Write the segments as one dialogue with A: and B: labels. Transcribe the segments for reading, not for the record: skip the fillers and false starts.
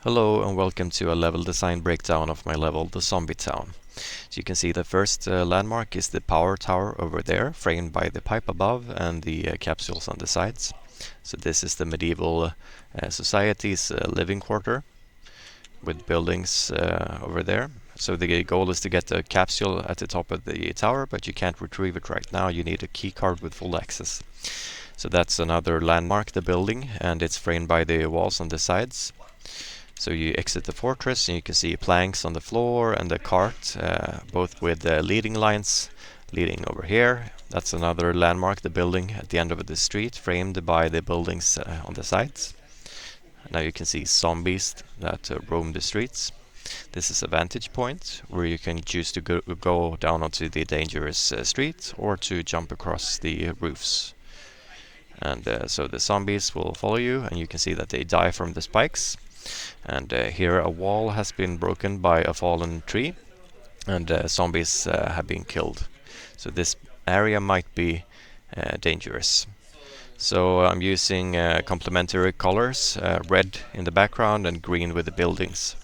A: Hello and welcome to a level design breakdown of my level, the Zombie Town. So you can see the first landmark is the power tower over there, framed by the pipe above and the capsules on the sides. So this is the medieval society's living quarter with buildings over there. So the goal is to get a capsule at the top of the tower, but you can't retrieve it right now. You need a key card with full access. So that's another landmark, the building, and it's framed by the walls on the sides. So you exit the fortress and you can see planks on the floor and the cart, both with leading lines leading over here. That's another landmark, the building at the end of the street, framed by the buildings on the sides. Now you can see zombies that roam the streets. This is a vantage point where you can choose to go down onto the dangerous street or to jump across the roofs. And so the zombies will follow you, and you can see that they die from the spikes. And here a wall has been broken by a fallen tree, and zombies have been killed. So this area might be dangerous. So I'm using complementary colors, red in the background and green with the buildings.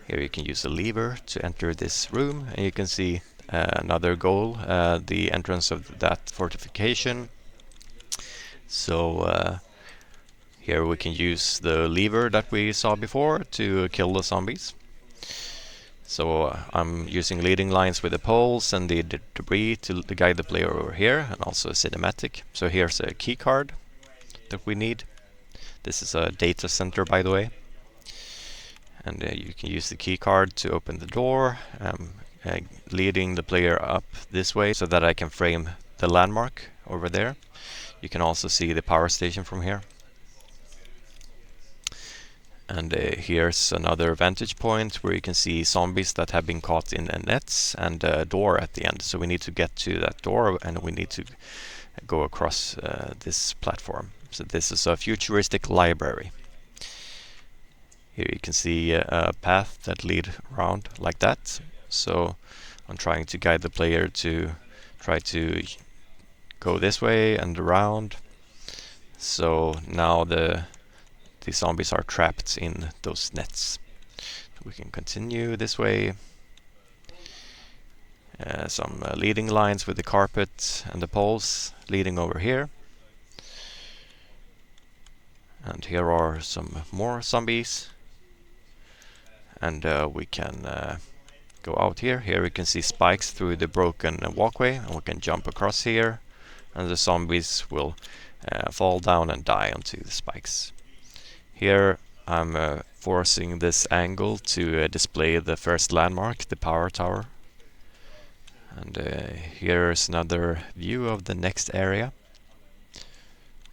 A: Here you can use a lever to enter this room, and you can see another goal, the entrance of that fortification. So here we can use the lever that we saw before to kill the zombies. So I'm using leading lines with the poles and the debris to guide the player over here, and also a cinematic. So here's a key card that we need. This is a data center, by the way. And you can use the key card to open the door, leading the player up this way so that I can frame the landmark over there. You can also see the power station from here. And here's another vantage point where you can see zombies that have been caught in nets, and a door at the end. So we need to get to that door, and we need to go across this platform. So this is a futuristic library. Here you can see a path that leads around like that. So I'm trying to guide the player to try to go this way and around. So now the zombies are trapped in those nets. We can continue this way. Some leading lines with the carpet and the poles leading over here. And here are some more zombies. And we can go out here. Here we can see spikes through the broken walkway, and we can jump across here. And the zombies will fall down and die onto the spikes. Here I'm forcing this angle to display the first landmark, the power tower. And here's another view of the next area.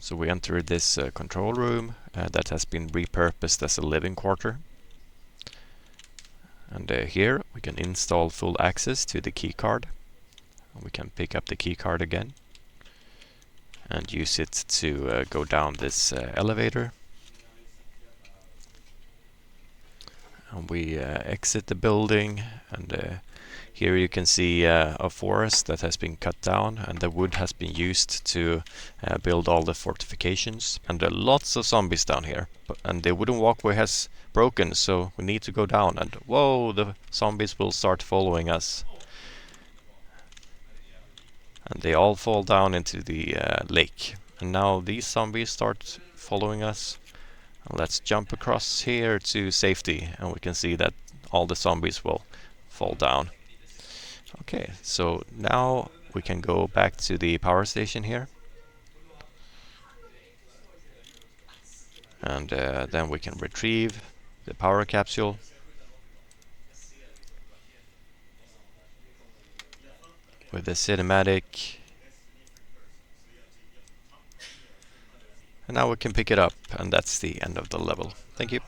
A: So we enter this control room that has been repurposed as a living quarter. And here we can install full access to the key card. We can pick up the key card again and use it to go down this elevator. And we exit the building, and here you can see a forest that has been cut down, and the wood has been used to build all the fortifications. And there are lots of zombies down here, and the wooden walkway has broken, so we need to go down. And whoa, the zombies will start following us. And they all fall down into the lake. And now these zombies start following us. Let's jump across here to safety, and we can see that all the zombies will fall down. Okay, so now we can go back to the power station here. And then we can retrieve the power capsule. With the cinematic. And now we can pick it up, and that's the end of the level. Thank you.